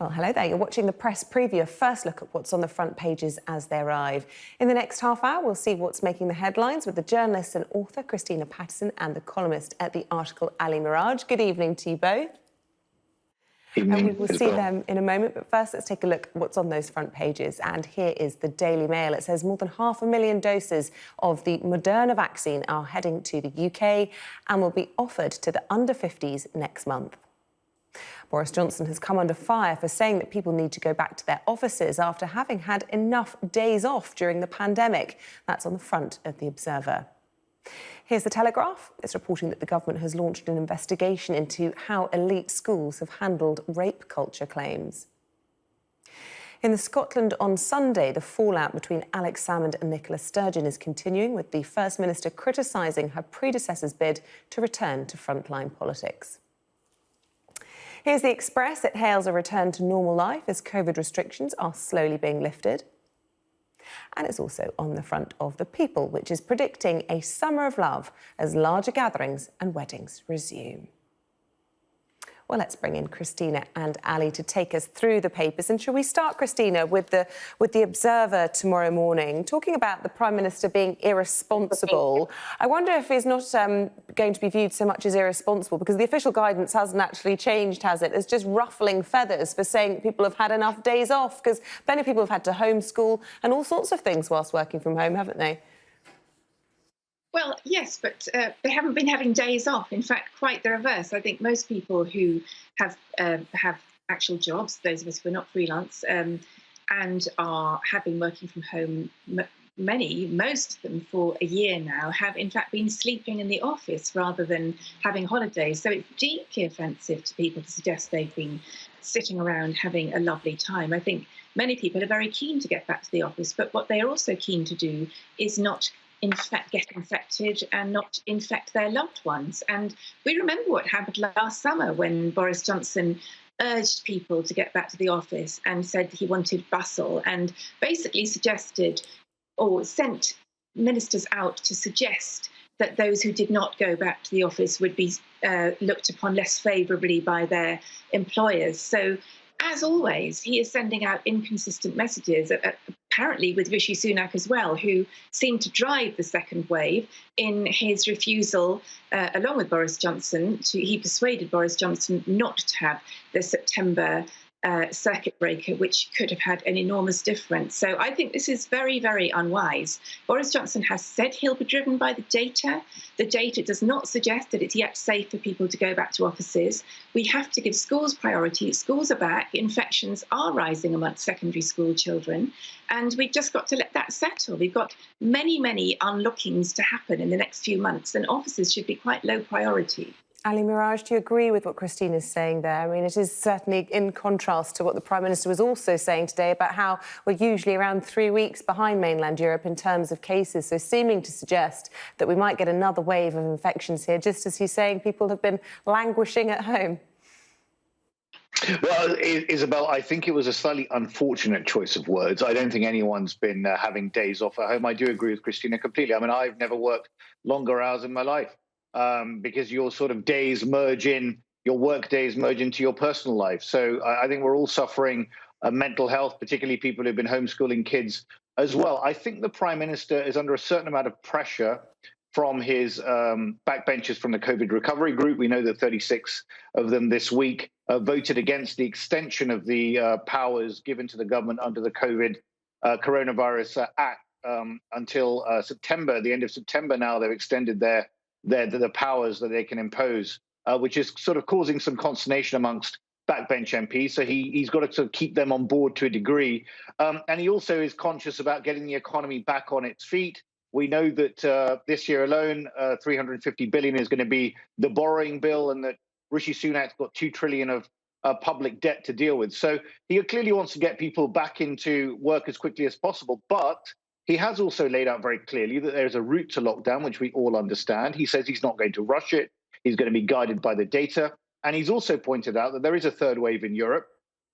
Well, hello there. You're watching the press preview, a first look at what's on the front pages as they arrive. In the next half hour, we'll see what's making the headlines with the journalist and author Christina Patterson and the columnist at the article Ali Miraj. Good evening to you both. Evening, and we will see Isabel. them in a moment, but first let's take a look at what's on those front pages. And here is the Daily Mail. It says more than 500,000 doses of the Moderna vaccine are heading to the UK and will be offered to the under 50s next month. Boris Johnson has come under fire for saying that people need to go back to their offices after having had enough days off during the pandemic. That's on the front of The Observer. Here's The Telegraph. It's reporting that the government has launched an investigation into how elite schools have handled rape culture claims. In Scotland on Sunday, the fallout between Alex Salmond and Nicola Sturgeon is continuing, with the First Minister criticising her predecessor's bid to return to frontline politics. Here's The Express. It hails a return to normal life as COVID restrictions are slowly being lifted. And it's also on the front of The People, which is predicting a summer of love as larger gatherings and weddings resume. Well, let's bring in Christina and Ali to take us through the papers. And shall we start, Christina, with the Observer tomorrow morning, talking about the Prime Minister being irresponsible. I wonder if he's not going to be viewed so much as irresponsible, because the official guidance hasn't actually changed, has it? It's just ruffling feathers for saying that people have had enough days off, because many people have had to homeschool and all sorts of things whilst working from home, haven't they? Well, yes, but they haven't been having days off. In fact, quite the reverse. I think most people who have actual jobs, those of us who are not freelance, and have been working from home, most of them for a year now, have in fact been sleeping in the office rather than having holidays. So it's deeply offensive to people to suggest they've been sitting around having a lovely time. I think many people are very keen to get back to the office, but what they are also keen to do is not get infected and not infect their loved ones. And we remember what happened last summer when Boris Johnson urged people to get back to the office and said he wanted bustle, and basically suggested or sent ministers out to suggest that those who did not go back to the office would be looked upon less favourably by their employers. So, as always, he is sending out inconsistent messages, apparently with Rishi Sunak as well, who seemed to drive the second wave in his refusal, along with Boris Johnson, he persuaded Boris Johnson not to have the September circuit breaker, which could have had an enormous difference. So I think this is very, very unwise. Boris Johnson has said he'll be driven by the data. The data does not suggest that it's yet safe for people to go back to offices. We have to give schools priority. Schools are back. Infections are rising amongst secondary school children. And we've just got to let that settle. We've got many, many unlockings to happen in the next few months, and offices should be quite low priority. Ali Miraj, do you agree with what Christina's saying there? I mean, it is certainly in contrast to what the Prime Minister was also saying today about how we're usually around 3 weeks behind mainland Europe in terms of cases, so seeming to suggest that we might get another wave of infections here, just as he's saying people have been languishing at home. Well, Isabel, I think it was a slightly unfortunate choice of words. I don't think anyone's been having days off at home. I do agree with Christina completely. I mean, I've never worked longer hours in my life. Because your sort of days merge in, your work days merge into your personal life. So I think we're all suffering mental health, particularly people who've been homeschooling kids as well. I think the Prime Minister is under a certain amount of pressure from his backbenchers from the COVID recovery group. We know that 36 of them this week voted against the extension of the powers given to the government under the COVID Coronavirus Act until September, the end of September. Now they've extended the powers that they can impose, which is sort of causing some consternation amongst backbench MPs. So he's got to sort of keep them on board to a degree. And he also is conscious about getting the economy back on its feet. We know that this year alone, 350 billion is going to be the borrowing bill, and that Rishi Sunak's got 2 trillion of public debt to deal with. So he clearly wants to get people back into work as quickly as possible. But he has also laid out very clearly that there's a route to lockdown, which we all understand. He says he's not going to rush it. He's going to be guided by the data. And he's also pointed out that there is a third wave in Europe.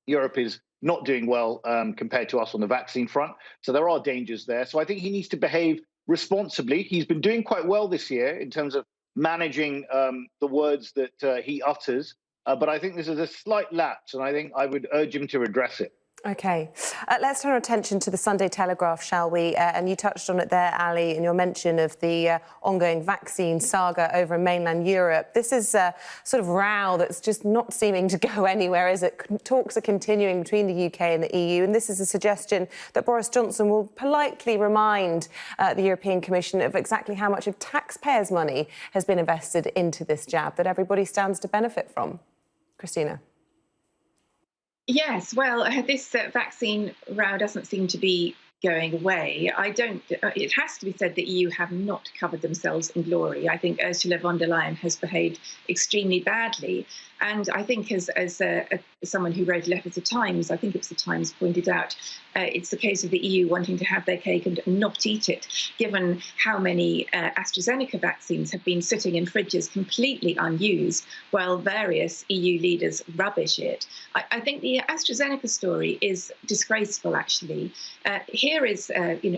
Europe is not doing well compared to us on the vaccine front. So there are dangers there. So I think he needs to behave responsibly. He's been doing quite well this year in terms of managing the words that he utters. But I think this is a slight lapse, and I think I would urge him to address it. OK. Let's turn our attention to the Sunday Telegraph, shall we? And you touched on it there, Ali, in your mention of the ongoing vaccine saga over in mainland Europe. This is a sort of row that's just not seeming to go anywhere, is it? Talks are continuing between the UK and the EU, and this is a suggestion that Boris Johnson will politely remind the European Commission of exactly how much of taxpayers' money has been invested into this jab that everybody stands to benefit from. Christina. Yes, well, this vaccine row doesn't seem to be going away. It has to be said that the EU have not covered themselves in glory. I think Ursula von der Leyen has behaved extremely badly. And I think as someone who wrote a letter to the Times, I think it was the Times, pointed out, it's the case of the EU wanting to have their cake and not eat it, given how many AstraZeneca vaccines have been sitting in fridges completely unused, while various EU leaders rubbish it. I think the AstraZeneca story is disgraceful, actually. Here is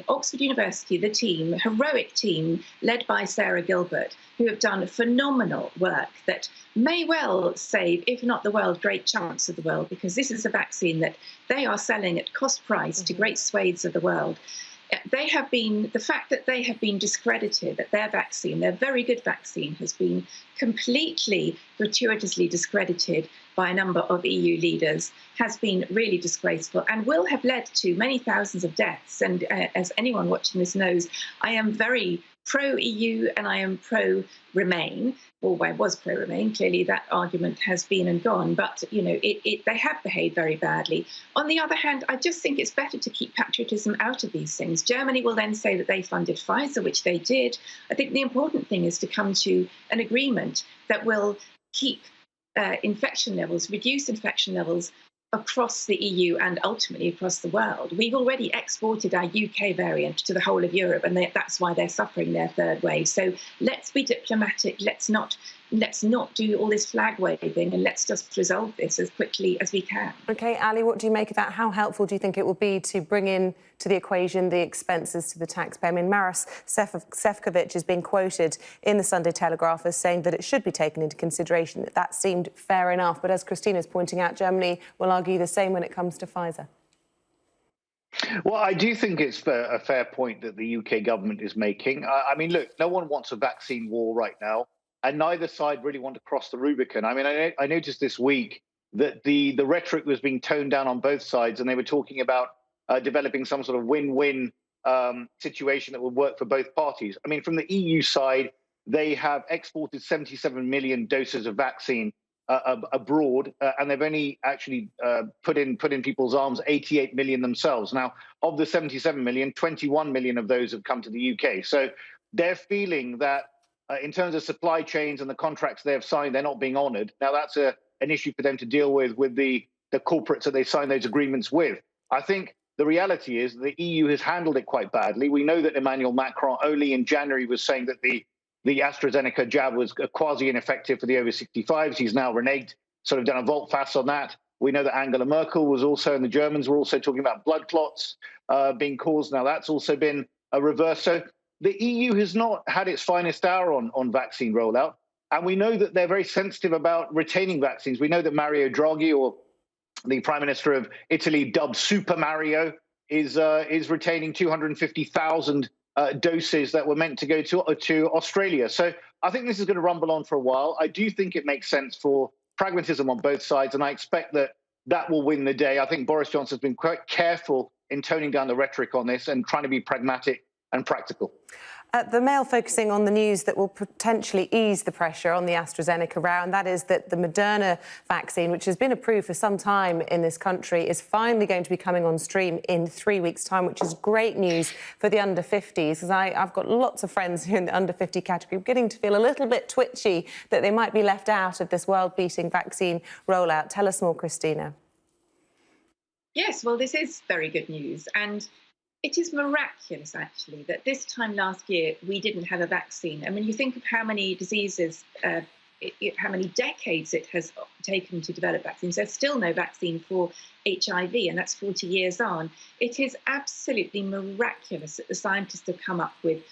Oxford University, the team, heroic team, led by Sarah Gilbert, who have done phenomenal work that may well save, if not the world, great chunks of the world, because this is a vaccine that they are selling at cost price to great swathes of the world. The fact that they have been discredited, that their vaccine, their very good vaccine, has been completely gratuitously discredited by a number of EU leaders, has been really disgraceful and will have led to many thousands of deaths. And as anyone watching this knows, I am very pro-EU and I am pro-Remain, or I was pro-Remain. Clearly that argument has been and gone, but they have behaved very badly. On the other hand, I just think it's better to keep patriotism out of these things. Germany will then say that they funded Pfizer, which they did. I think the important thing is to come to an agreement that will keep infection levels, reduce infection levels across the EU and ultimately across the world. We've already exported our UK variant to the whole of Europe, and that's why they're suffering their third wave. So let's be diplomatic. Let's not do all this flag waving, and let's just resolve this as quickly as we can. OK, Ali, what do you make of that? How helpful do you think it will be to bring in to the equation the expenses to the taxpayer? I mean, Maros Sefcovic is being quoted in the Sunday Telegraph as saying that it should be taken into consideration, that seemed fair enough. But as Christina's pointing out, Germany will argue the same when it comes to Pfizer. Well, I do think it's a fair point that the UK government is making. I mean, look, no one wants a vaccine war right now, and neither side really want to cross the Rubicon. I mean, I noticed this week that the rhetoric was being toned down on both sides, and they were talking about developing some sort of win-win situation that would work for both parties. I mean, from the EU side, they have exported 77 million doses of vaccine abroad, and they've only actually put in people's arms 88 million themselves. Now, of the 77 million, 21 million of those have come to the UK. So they're feeling that in terms of supply chains and the contracts they have signed, they're not being honoured. Now, that's an issue for them to deal with the corporates that they signed those agreements with. I think the reality is the EU has handled it quite badly. We know that Emmanuel Macron only in January was saying that the AstraZeneca jab was quasi-ineffective for the over 65s. He's now reneged, sort of done a volte-face on that. We know that Angela Merkel was also, and the Germans were also talking about blood clots being caused. Now, that's also been a reverse. So the EU has not had its finest hour on vaccine rollout. And we know that they're very sensitive about retaining vaccines. We know that Mario Draghi, or the Prime Minister of Italy, dubbed Super Mario, is retaining 250,000 doses that were meant to go to Australia. So I think this is going to rumble on for a while. I do think it makes sense for pragmatism on both sides, and I expect that will win the day. I think Boris Johnson's been quite careful in toning down the rhetoric on this and trying to be pragmatic and practical. The Mail focusing on the news that will potentially ease the pressure on the AstraZeneca row, and that is that the Moderna vaccine, which has been approved for some time in this country, is finally going to be coming on stream in 3 weeks' time, which is great news for the under-50s, because I've got lots of friends who are in the under-50 category beginning to feel a little bit twitchy that they might be left out of this world-beating vaccine rollout. Tell us more, Christina. Yes, well, this is very good news, and it is miraculous, actually, that this time last year we didn't have a vaccine. I mean, you think of how many diseases, how many decades it has taken to develop vaccines. There's still no vaccine for HIV, and that's 40 years on. It is absolutely miraculous that the scientists have come up with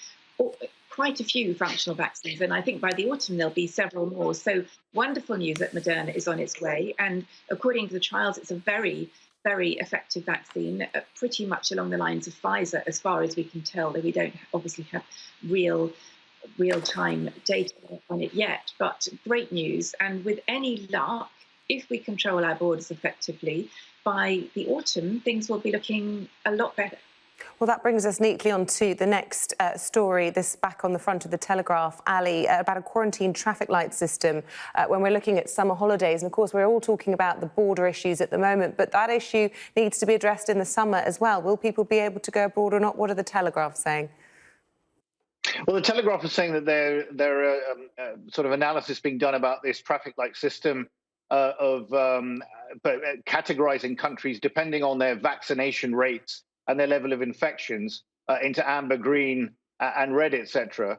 quite a few functional vaccines, and I think by the autumn there'll be several more. So wonderful news that Moderna is on its way, and according to the trials, it's a very, very effective vaccine, pretty much along the lines of Pfizer, as far as we can tell, though we don't obviously have real-time data on it yet. But great news, and with any luck, if we control our borders effectively, by the autumn, things will be looking a lot better. Well, that brings us neatly on to the next story, this back on the front of the Telegraph, Ali, about a quarantine traffic light system when we're looking at summer holidays. And, of course, we're all talking about the border issues at the moment, but that issue needs to be addressed in the summer as well. Will people be able to go abroad or not? What are the Telegraph saying? Well, the Telegraph is saying that there are sort of analysis being done about this traffic light system of categorizing countries depending on their vaccination rates and their level of infections into amber, green, and red, etc.,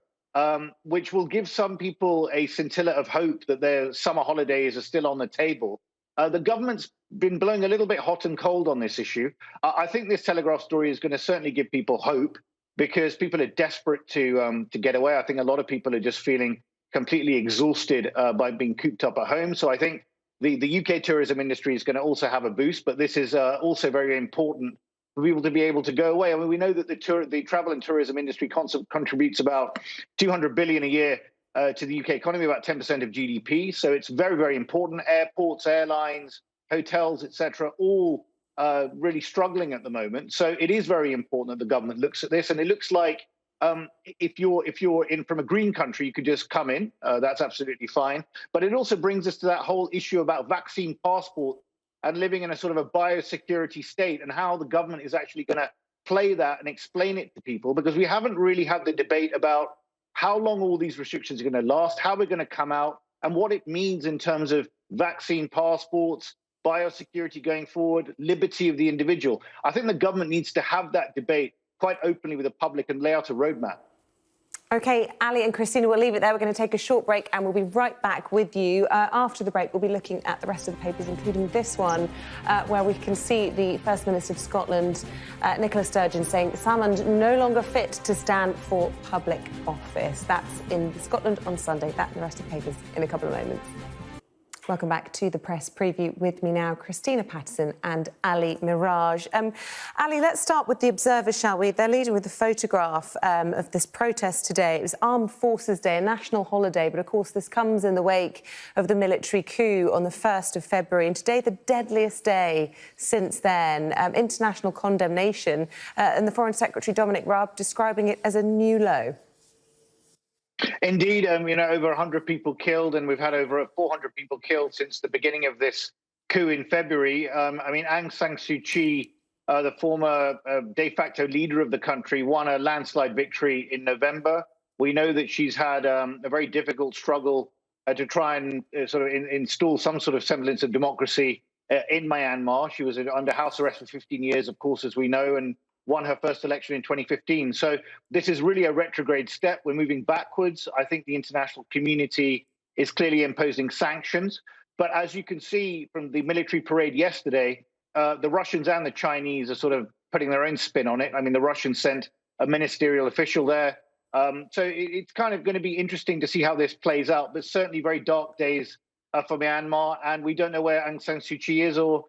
which will give some people a scintilla of hope that their summer holidays are still on the table. The government's been blowing a little bit hot and cold on this issue. I think this Telegraph story is going to certainly give people hope because people are desperate to get away. I think a lot of people are just feeling completely exhausted by being cooped up at home. So I think the UK tourism industry is going to also have a boost, but this is also very important for people to be able to go away. I mean, we know that the travel and tourism industry contributes about 200 billion a year to the UK economy, about 10% of GDP. So it's very, very important. Airports, airlines, hotels, etc., all really struggling at the moment. So it is very important that the government looks at this. And it looks like if you're in from a green country, you could just come in. That's absolutely fine. But it also brings us to that whole issue about vaccine passport and living in a sort of a biosecurity state, and how the government is actually going to play that and explain it to people, because we haven't really had the debate about how long all these restrictions are going to last, how we're going to come out, and what it means in terms of vaccine passports, biosecurity going forward, liberty of the individual. I think the government needs to have that debate quite openly with the public and lay out a roadmap. OK, Ali and Christina, we'll leave it there. We're going to take a short break and we'll be right back with you. After the break, we'll be looking at the rest of the papers, including this one, where we can see the First Minister of Scotland, Nicola Sturgeon, saying Salmond no longer fit to stand for public office. That's in Scotland on Sunday. That and the rest of the papers in a couple of moments. Welcome back to the press preview. With me now, Christina Patterson and Ali Miraj. Ali, let's start with the Observer, shall we? They're leading with a photograph of this protest today. It was Armed Forces Day, a national holiday, but of course this comes in the wake of the military coup on the 1st of February. And today, the deadliest day since then. International condemnation, and the Foreign Secretary Dominic Raab describing it as a new low. Indeed, over 100 people killed, and we've had over 400 people killed since the beginning of this coup in February. Aung San Suu Kyi, the former de facto leader of the country, won a landslide victory in November. We know that she's had a very difficult struggle to try and sort of install some sort of semblance of democracy in Myanmar. She was under house arrest for 15 years, of course, as we know, and won her first election in 2015. So this is really a retrograde step. We're moving backwards. I think the international community is clearly imposing sanctions. But as you can see from the military parade yesterday, the Russians and the Chinese are sort of putting their own spin on it. I mean, the Russians sent a ministerial official there. So it's kind of going to be interesting to see how this plays out, but certainly very dark days for Myanmar. And we don't know where Aung San Suu Kyi is or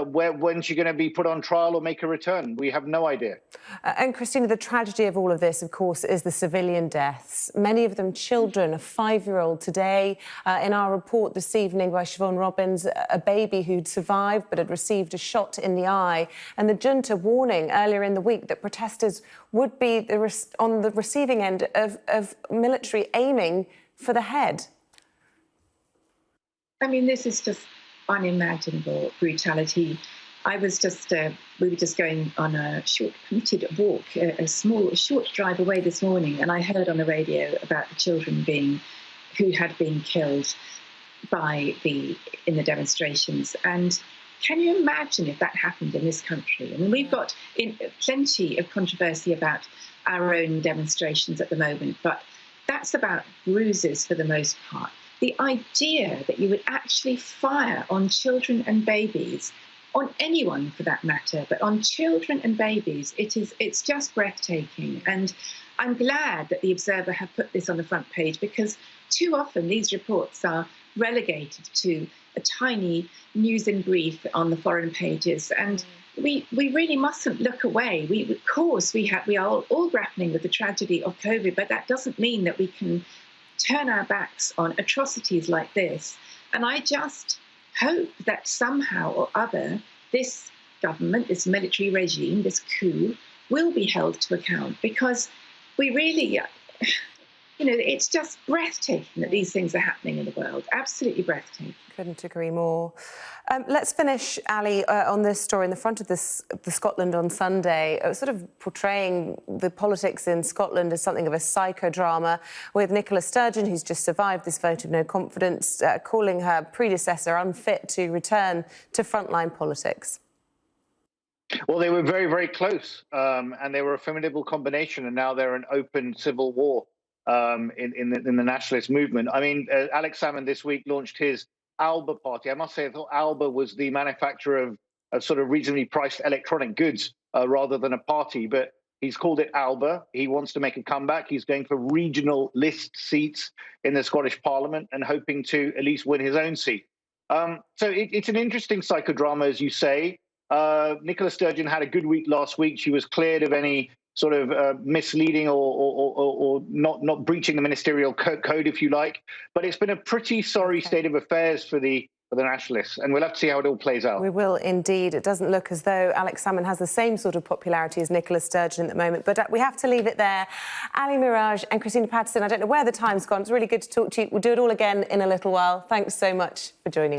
when she's going to be put on trial or make a return. We have no idea. And Christina, the tragedy of all of this, of course, is the civilian deaths. Many of them children, a 5-year-old today. In our report this evening by Siobhan Robbins, a baby who'd survived but had received a shot in the eye. And the junta warning earlier in the week that protesters would be on the receiving end of military aiming for the head. I mean, this is just unimaginable brutality. We were just going on a short permitted walk, a short drive away this morning, and I heard on the radio about the children who had been killed in the demonstrations. And can you imagine if that happened in this country? I mean, we've got plenty of controversy about our own demonstrations at the moment, but that's about bruises for the most part. The idea that you would actually fire on children and babies, on anyone for that matter, but on children and babies, it's just breathtaking. And I'm glad that the Observer have put this on the front page, because too often these reports are relegated to a tiny news in brief on the foreign pages, and we really mustn't look away. Of course, we are all grappling with the tragedy of COVID, but that doesn't mean that we can turn our backs on atrocities like this. And I just hope that somehow or other this government, this military regime, this coup, will be held to account, because we really, it's just breathtaking that these things are happening in the world. Absolutely breathtaking. Couldn't agree more. Let's finish, Ali, on this story in the front of the Scotland on Sunday, sort of portraying the politics in Scotland as something of a psychodrama, with Nicola Sturgeon, who's just survived this vote of no confidence, calling her predecessor unfit to return to frontline politics. Well, they were very, very close, and they were a formidable combination, and now they're an open civil war in the nationalist movement. I mean, Alex Salmond this week launched his Alba party. I must say, I thought Alba was the manufacturer of sort of reasonably priced electronic goods rather than a party, but he's called it Alba. He wants to make a comeback. He's going for regional list seats in the Scottish Parliament and hoping to at least win his own seat. So it's an interesting psychodrama, as you say. Nicola Sturgeon had a good week last week. She was cleared of any sort of misleading or not breaching the ministerial code, if you like. But it's been a pretty sorry state of affairs for the nationalists, and we'll have to see how it all plays out. We will indeed. It doesn't look as though Alex Salmond has the same sort of popularity as Nicola Sturgeon at the moment, but we have to leave it there. Ali, Miraj and Christina Patterson, I don't know where the time's gone. It's really good to talk to you. We'll do it all again in a little while. Thanks so much for joining us.